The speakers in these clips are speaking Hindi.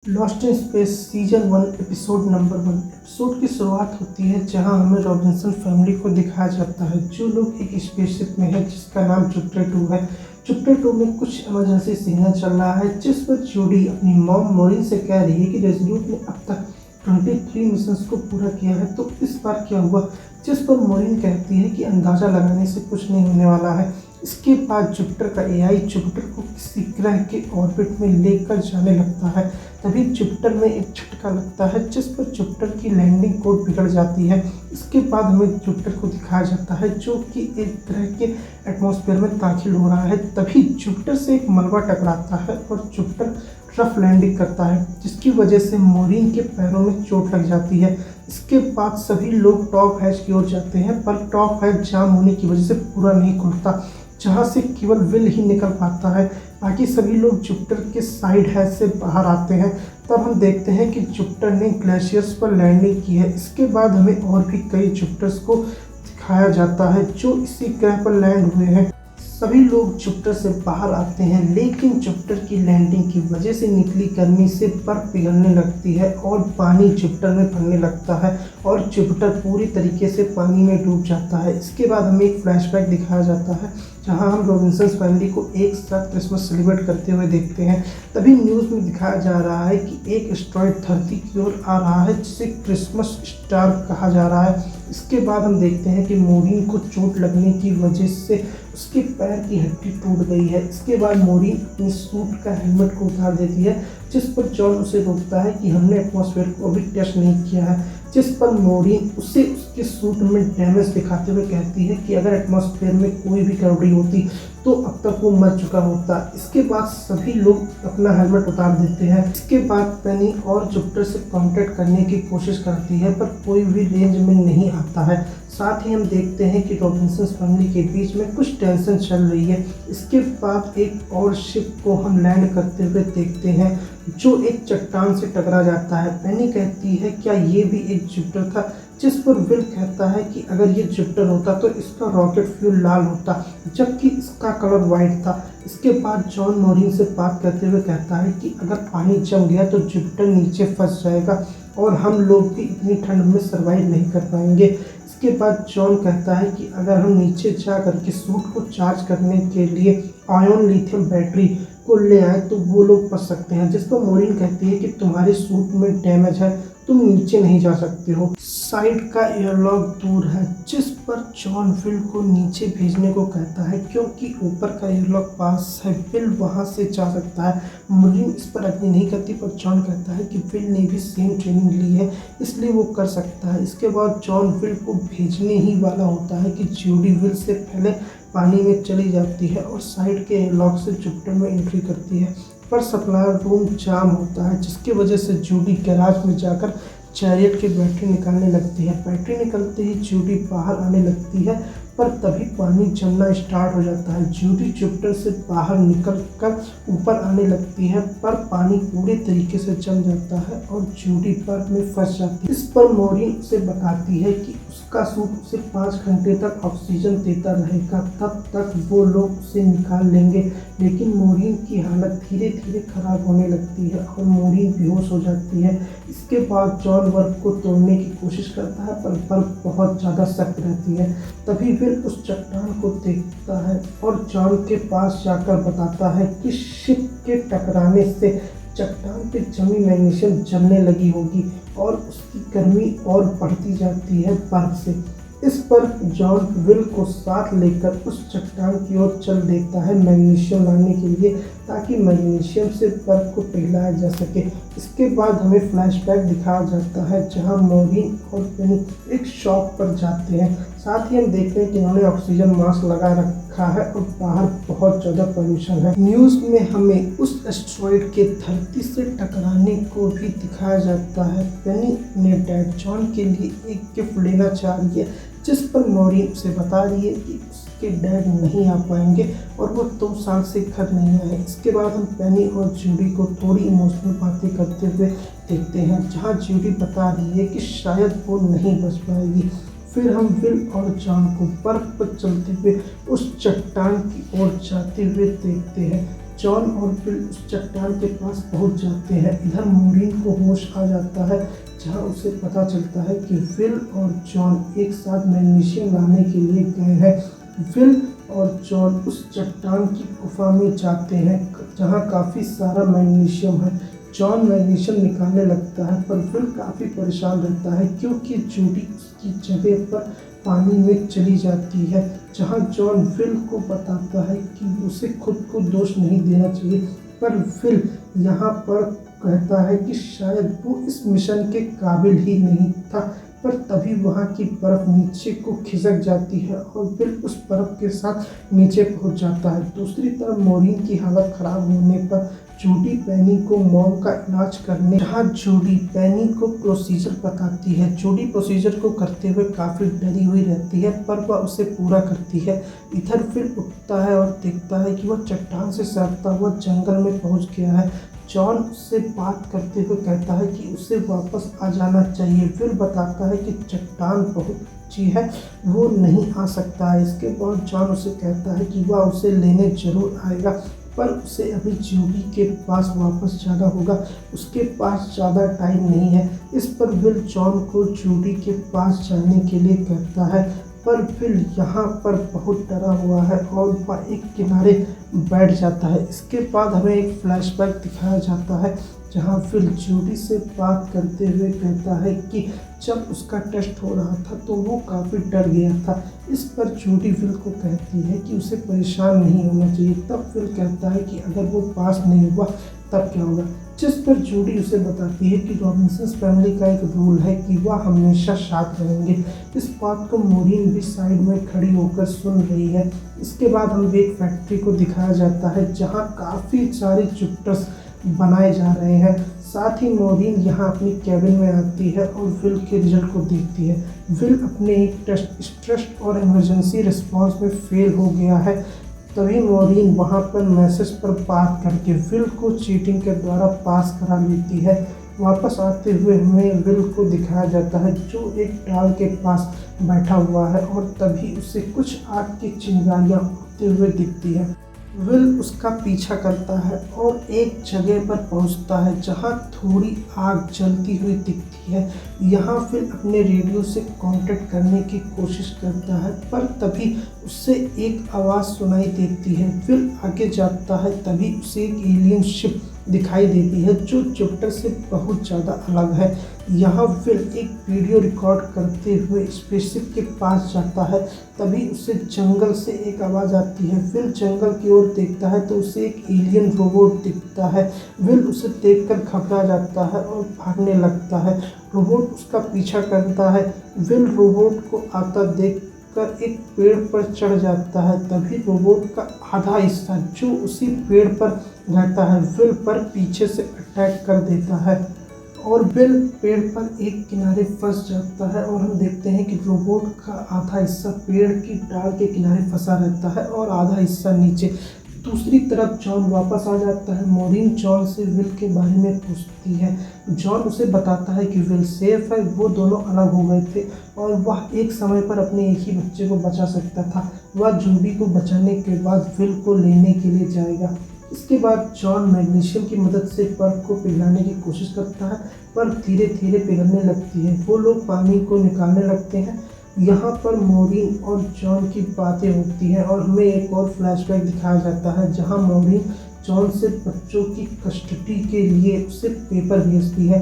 Lost in space season 1 episode number 1। Episode की शुरुआत होती है जहां हमें रॉबिन्सन फैमिली को दिखाया जाता है जो लोग एक स्पेसशिप में है जिसका नाम जुपिटर 2 है। जुपिटर 2 में कुछ इमरजेंसी सिग्नल चल रहा है जिस पर जूडी अपनी मॉम मॉरिन से कह रही है कि रेजोल्यूट ने अब तक 23 मिशंस को पूरा किया है, तो इस बार क्या हुआ, जिस पर मॉरिन कहती है कि अंदाज़ा लगाने से कुछ नहीं होने वाला है। इसके बाद जुपिटर का एआई जुपिटर को किसी ग्रह के ऑर्बिट में लेकर जाने लगता है। तभी जुपिटर में एक झटका लगता है जिस पर जुपिटर की लैंडिंग कोड बिगड़ जाती है। इसके बाद हमें जुपिटर को दिखाया जाता है जो कि एक ग्रह के एटमॉस्फेयर में दाखिल हो रहा है। तभी जुपिटर से एक मलबा टकराता है और जुपिटर रफ लैंडिंग करता है जिसकी वजह से मॉरिन के पैरों में चोट लग जाती है। इसके बाद सभी लोग टॉप हैच की ओर जाते हैं पर टॉप हैच जाम होने की वजह से पूरा नहीं खुलता, जहाँ से केवल विल ही निकल पाता है। बाकी सभी लोग जुपिटर के साइड हैच से बाहर आते हैं। तब हम देखते हैं कि जुपिटर ने ग्लेशियर्स पर लैंडिंग की है। इसके बाद हमें और भी कई जुपिटर्स को दिखाया जाता है जो इसी ग्रह पर लैंड हुए हैं। सभी लोग जुपिटर से बाहर आते हैं लेकिन जुपिटर की लैंडिंग की वजह से निकली गर्मी से बर्फ पिघलने लगती है और पानी जुपिटर में भरने लगता है और जुपिटर पूरी तरीके से पानी में डूब जाता है। इसके बाद हमें एक फ्लैशबैक दिखाया जाता है जहां हम रॉबिन्सन फैमिली को एक साथ क्रिसमस सेलिब्रेट करते हुए देखते हैं। तभी न्यूज़ में दिखाया जा रहा है कि एक एस्टेरॉयड धरती की ओर आ रहा है जिसे क्रिसमस स्टार कहा जा रहा है। इसके बाद हम देखते हैं कि मॉरिन को चोट लगने की वजह से उसके पैर की हड्डी टूट गई है। इसके बाद मॉरिन अपने सूट का हेलमेट को उतार देती है जिस पर जॉन उसे रोकता है कि हमने एटमॉस्फेयर को अभी टेस्ट नहीं किया है, जिस पर मॉरिन उसे उसके सूट में डैमेज दिखाते हुए कहती है कि अगर एटमॉस्फेयर में कोई भी गड़बड़ी होती तो अब तक वो मर चुका होता। इसके बाद सभी लोग अपना हेलमेट उतार देते हैं। इसके बाद पेनी और जुपिटर से कांटेक्ट करने की कोशिश करती है पर कोई भी रेंज में नहीं आता है। साथ ही हम देखते हैं कि रॉबिन्सन फैमिली के बीच में कुछ टेंशन चल रही है। इसके बाद एक और शिप को हम लैंड करते हुए देखते हैं जो एक चट्टान से टकरा जाता है। पेनी कहती है क्या ये भी एक जुपिटर था, जिस पर विल कहता है कि अगर ये जुपिटर होता तो इसका रॉकेट फ्यूल लाल होता जबकि इसका कलर वाइट था। इसके बाद जॉन मॉरिन से बात करते हुए कहता है कि अगर पानी जम गया तो जुपिटर नीचे फंस जाएगा और हम लोग भी इतनी ठंड में सर्वाइव नहीं कर पाएंगे। इसके बाद जॉन कहता है कि अगर हम नीचे जा करके सूट को चार्ज करने के लिए आयन लिथियम बैटरी को ले आए तो वो लोग बच सकते हैं, जिस पर मॉरिन कहती है कि तुम्हारे सूट में डैमेज है, तुम नीचे नहीं जा सकते हो। साइड का एयरलॉक दूर है जिस पर जॉन विल को नीचे भेजने को कहता है क्योंकि ऊपर का एयरलॉक पास है, विल वहां से जा सकता है। मॉरिन इस पर अग्री नहीं करती पर जॉन कहता है कि विल ने भी सेम ट्रेनिंग ली है इसलिए वो कर सकता है। इसके बाद जॉन विल को भेजने ही वाला होता है कि जूडी विल से पहले पानी में चली जाती है और साइड के एयरलॉक से जुपिटर में एंट्री करती है पर सप्लायर रूम जाम होता है जिसकी वजह से जूडी गैराज में जाकर चैरियट की बैटरी निकालने लगती है। बैटरी निकलते ही जूडी बाहर आने लगती है पर तभी पानी जमना स्टार्ट हो जाता है। जूडी जुपिटर से बाहर निकलकर ऊपर आने लगती है पर पानी पूरे तरीके से जम जाता है और जूडी बर्फ में फंस जाती है। इस पर मॉरिन उसे बताती है कि उसका सूट उसे 5 घंटे तक ऑक्सीजन देता रहेगा, तब तक वो लोग उसे निकाल लेंगे। लेकिन मॉरिन की हालत धीरे धीरे खराब होने लगती है और मॉरिन बेहोश हो जाती है। इसके बाद जॉन बर्फ को तोड़ने की कोशिश करता है पर बर्फ बहुत ज़्यादा सख्त रहती है। तभी विल उस चट्टान को देखता है और जॉन के पास जाकर बताता है कि शिप के टकराने से चट्टान पे जमी मैग्नीशियम जलने लगी होगी और उसकी गर्मी और बढ़ती जाती है बर्फ से। इस पर जॉन विल को साथ लेकर उस चट्टान की ओर चल देता है मैग्नीशियम लाने के लिए ताकि मैग्नीशियम से बर्फ को पिघलाया जा सके। इसके बाद हमें फ्लैशबैक दिखाया जाता है जहां मॉरिन और पेनी एक शॉप पर जाते हैं। साथ ही हम देखते हैं कि उन्होंने ऑक्सीजन मास्क लगा रखा है और बाहर बहुत ज़्यादा पोल्यूशन है। न्यूज़ में हमें उस एस्टेरॉयड के धरती से टकराने को भी दिखाया जाता है। पेनी ने डैड जॉन के लिए एक गिफ्ट लेना चाह रही है जिस पर मॉरिन उसे बता रही है कि उसके डैड नहीं आ पाएंगे और वो 2 साल से घर नहीं आए। इसके बाद हम पेनी और जूडी को थोड़ी इमोशनल बातें करते हुए देखते हैं जहां जूडी बता रही है कि शायद वो नहीं बच पाएगी। फिर हम विल और जॉन को बर्फ पर चलते हुए उस चट्टान की ओर जाते हुए देखते हैं जॉन और फिल उस चट्टान के पास पहुंच जाते हैं। इधर मॉरीन को होश आ जाता है, जहां उसे पता चलता है कि फिल और जॉन एक साथ मैग्नीशियम लाने के लिए गए हैं। फिल और जॉन उस चट्टान की गुफा में जाते हैं जहां काफ़ी सारा मैग्नीशियम है। जॉन मैग्नीशियम निकालने लगता है, पर फिल काफ़ी परेशान रहता है क्योंकि जूडी उसकी जगह पर पानी में चली जाती है। जहां जॉन फिल को बताता है कि उसे खुद को दोष नहीं देना चाहिए, पर फिल यहाँ पर कहता है कि शायद वो इस मिशन के काबिल ही नहीं था। पर तभी वहाँ की बर्फ़ नीचे को खिसक जाती है और फिर उस बर्फ़ के साथ नीचे पहुँच जाता है। दूसरी तरफ मॉरीन की हालत ख़राब होने पर जूडी पेनी को मॉम का इलाज करने जहाँ जूडी पेनी को प्रोसीजर बताती है। जूडी प्रोसीजर को करते हुए काफ़ी डरी हुई रहती है, पर वह उसे पूरा करती है। इधर फिर उठता है और देखता है कि वह चट्टान से सरकता हुआ जंगल में पहुँच गया है। जॉन उससे बात करते हुए कहता है कि उसे वापस आ जाना चाहिए। फिर बताता है कि चट्टान बहुत ऊंची है, वो नहीं आ सकता है। इसके बाद जॉन उसे कहता है कि वह उसे लेने जरूर आएगा, पर उसे अभी जूडी के पास वापस जाना होगा, उसके पास ज़्यादा टाइम नहीं है। इस पर विल जॉन को जूडी के पास जाने के लिए कहता है, पर फिर यहाँ पर बहुत डरा हुआ है और वह एक किनारे बैठ जाता है। इसके बाद हमें एक फ्लैशबैक दिखाया जाता है जहाँ फिल जूडी से बात करते हुए कहता है कि जब उसका टेस्ट हो रहा था तो वो काफ़ी डर गया था। इस पर जूडी फिल को कहती है कि उसे परेशान नहीं होना चाहिए। तब फिल कहता है कि अगर वो पास नहीं हुआ तब क्या होगा, जिस पर जूडी उसे बताती है कि रॉबिन्सन फैमिली का एक रूल है कि वह हमेशा साथ रहेंगे। इस बात को मॉरीन भी साइड में खड़ी होकर सुन रही है। इसके बाद हमें एक फैक्ट्री को दिखाया जाता है जहां काफ़ी सारे जुपिटर्स बनाए जा रहे हैं। साथ ही मॉरीन यहां अपनी कैबिन में आती है और विल के रिजल्ट को देखती है। विल अपने एक टेस्ट और इमरजेंसी रिस्पॉन्स में फेल हो गया है। तभी मॉरीन वहां पर मैसेज पर बात करके विल को चीटिंग के द्वारा पास करा लेती है। वापस आते हुए हमें विल को दिखाया जाता है जो एक टाल के पास बैठा हुआ है और तभी उसे कुछ आग की चिंगारियां उड़ते हुए दिखती है। विल उसका पीछा करता है और एक जगह पर पहुंचता है जहां थोड़ी आग जलती हुई दिखती है। यहाँ फिर अपने रेडियो से कांटेक्ट करने की कोशिश करता है, पर तभी उससे एक आवाज़ सुनाई देती है। फिर आगे जाता है, तभी उसे एक एलियन शिप दिखाई देती है जो जुपिटर से बहुत ज़्यादा अलग है। यहाँ फिर एक वीडियो रिकॉर्ड करते हुए स्पेसशिप के पास जाता है, तभी उसे जंगल से एक आवाज़ आती है। फिर जंगल की ओर देखता है तो उसे एक एलियन रोबोट दिखता है। विल उसे देखकर घबरा जाता है और भागने लगता है। रोबोट उसका पीछा करता है। विल रोबोट को आता देखकर एक पेड़ पर चढ़ जाता है। तभी रोबोट का आधा हिस्सा जो उसी पेड़ पर रहता है विल पर पीछे से अटैक कर देता है और विल पेड़ पर एक किनारे फंस जाता है और हम देखते हैं कि रोबोट का आधा हिस्सा पेड़ की डाल के किनारे फंसा रहता है और आधा हिस्सा नीचे। दूसरी तरफ जॉन वापस आ जाता है। मॉरीन जॉन से विल के बारे में पूछती है। जॉन उसे बताता है कि विल सेफ है, वो दोनों अलग हो गए थे और वह एक समय पर अपने एक ही बच्चे को बचा सकता था। वह जूडी को बचाने के बाद विल को लेने के लिए जाएगा। इसके बाद जॉन मैग्नीशियम की मदद से बर्फ को पिघलाने की कोशिश करता है, पर धीरे धीरे पिघलने लगती है। वो लोग पानी को निकालने लगते हैं। यहाँ पर मॉरीन और जॉन की बातें होती हैं और हमें एक और फ्लैशबैक दिखाया जाता है जहाँ मॉरीन जॉन से बच्चों की कस्टडी के लिए उसे पेपर भेजती है,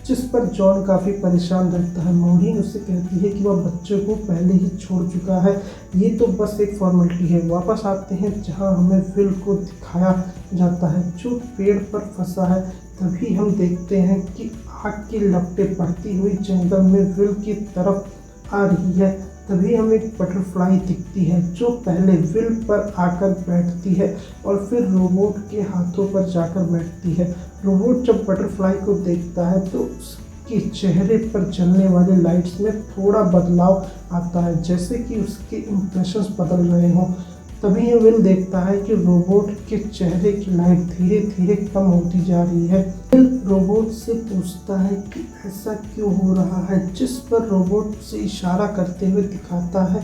जिस पर जॉन काफ़ी परेशान रहता है। मॉरीन उससे कहती है कि वह बच्चों को पहले ही छोड़ चुका है, ये तो बस एक फॉर्मेलिटी है। वापस आते हैं जहां हमें विल को दिखाया जाता है जो पेड़ पर फंसा है। तभी हम देखते हैं कि आग की लपटें बढ़ती हुई जंगल में विल की तरफ आ रही है। तभी हमें एक बटरफ्लाई दिखती है जो पहले विल पर आकर बैठती है और फिर रोबोट के हाथों पर जाकर बैठती है। रोबोट जब बटरफ्लाई को देखता है तो उसके चेहरे पर चलने वाली लाइट्स में थोड़ा बदलाव आता है, जैसे कि उसके इंप्रेशंस बदल रहे हों। तभी विल देखता है कि रोबोट के चेहरे की लाइट धीरे धीरे कम होती जा रही है। विल रोबोट से पूछता है कि ऐसा क्यों हो रहा है, जिस पर रोबोट से इशारा करते हुए दिखाता है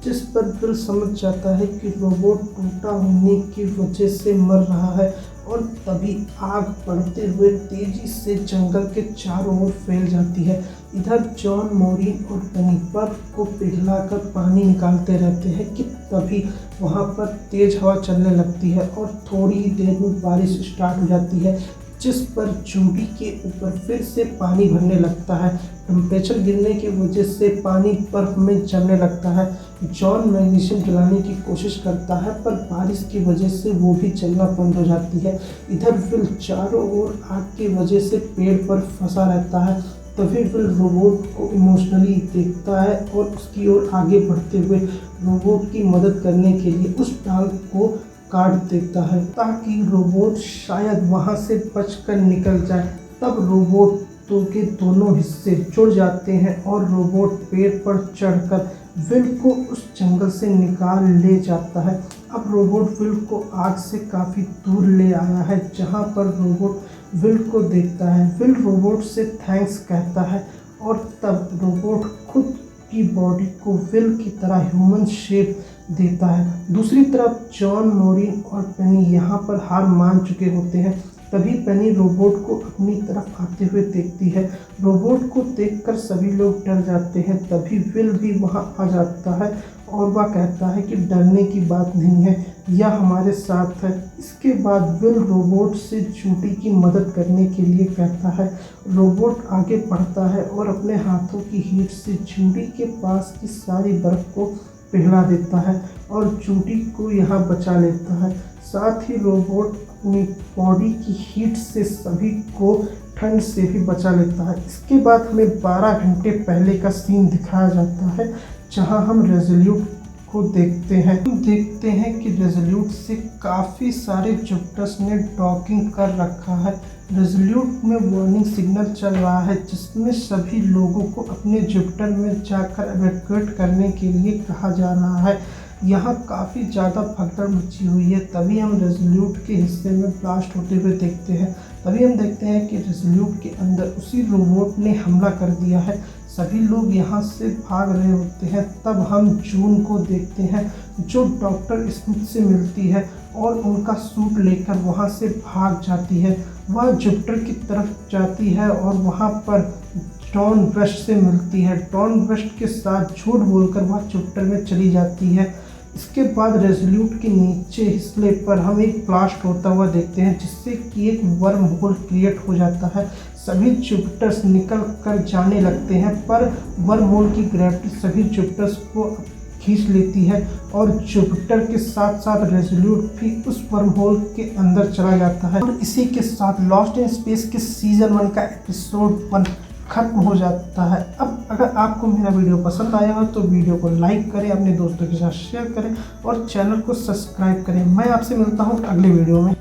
जिस पर विल समझ जाता है कि रोबोट टूटा होने की वजह से मर रहा है और तभी आग बढ़ते हुए तेजी से जंगल के चारों ओर फैल जाती है। इधर जॉन, मॉरीन और पेनी बर्फ को पिघलाकर पानी निकालते रहते हैं कि तभी वहां पर तेज हवा चलने लगती है और थोड़ी ही देर में बारिश स्टार्ट हो जाती है, जिस पर जूडी के ऊपर फिर से पानी भरने लगता है। टेम्परेचर गिरने की वजह से पानी बर्फ में जमने लगता है। जॉन मैग्नीशियम जलाने की कोशिश करता है पर बारिश की वजह से वो भी जलना बंद हो जाती है। इधर विल चारों ओर आग की वजह से पेड़ पर फंसा रहता है। तभी विल रोबोट को इमोशनली देखता है और उसकी ओर आगे बढ़ते हुए रोबोट की मदद करने के लिए उस टांग को काट देता है ताकि रोबोट शायद वहां से बचकर निकल जाए। तब रोबोट के दोनों हिस्से जुड़ जाते हैं और रोबोट पेड़ पर चढ़कर विल को उस जंगल से निकाल ले जाता है। अब रोबोट विल को आग से काफ़ी दूर ले आया है, जहां पर रोबोट विल को देखता है। विल रोबोट से थैंक्स कहता है और तब रोबोट खुद की बॉडी को विल की तरह ह्यूमन शेप देता है। दूसरी तरफ जॉन, मॉरीन और पेनी यहाँ पर हार मान चुके होते हैं। तभी पेनी रोबोट को अपनी तरफ आते हुए देखती है। रोबोट को देखकर सभी लोग डर जाते हैं। तभी विल भी वहाँ आ जाता है और वह कहता है कि डरने की बात नहीं है, यह हमारे साथ है। इसके बाद विल रोबोट से जूडी की मदद करने के लिए कहता है। रोबोट आगे बढ़ता है और अपने हाथों की हीट से जूडी के पास की सारी बर्फ को पिघला देता है और जूडी को यहाँ बचा लेता है। साथ ही रोबोट अपनी बॉडी की हीट से सभी को ठंड से भी बचा लेता है। इसके बाद हमें 12 घंटे पहले का सीन दिखाया जाता है, जहां हम रेजोल्यूट को देखते हैं। हम देखते हैं कि रेजोल्यूट से काफ़ी सारे जुपिटर्स ने डॉकिंग कर रखा है। रेजोल्यूट में वार्निंग सिग्नल चल रहा है, जिसमें सभी लोगों को अपने जुपिटर में जाकर इवैक्यूएट करने के लिए कहा जा रहा है। यहाँ काफ़ी ज़्यादा भगदड़ मची हुई है। तभी हम रेजोल्यूट के हिस्से में ब्लास्ट होते हुए देखते हैं। तभी हम देखते हैं कि रेजोल्यूट के अंदर उसी रोबोट ने हमला कर दिया है। सभी लोग यहाँ से भाग रहे होते हैं। तब हम जून को देखते हैं, जो डॉक्टर स्मिथ से मिलती है और उनका सूट लेकर वहाँ से भाग जाती है। वह जुपिटर की तरफ जाती है और वहाँ पर डॉन वेस्ट से मिलती है। डॉन वेस्ट के साथ झूठ बोलकर वह जुपिटर में चली जाती है। इसके बाद रेजोल्यूट के नीचे हिस्से पर हम एक ब्लास्ट होता हुआ देखते हैं, जिससे कि एक वर्म होल क्रिएट हो जाता है। सभी जुपिटर्स निकल कर जाने लगते हैं, पर वर्म होल की ग्रेविटी सभी जुपिटर्स को खींच लेती है और जुपिटर के साथ साथ रेजोल्यूट भी उस वर्म होल के अंदर चला जाता है। और इसी के साथ लॉस्ट इन स्पेस के सीजन 1 का एपिसोड 1 खत्म हो जाता है। अब अगर आपको मेरा वीडियो पसंद आया हो तो वीडियो को लाइक करें, अपने दोस्तों के साथ शेयर करें और चैनल को सब्सक्राइब करें। मैं आपसे मिलता हूँ अगले वीडियो में।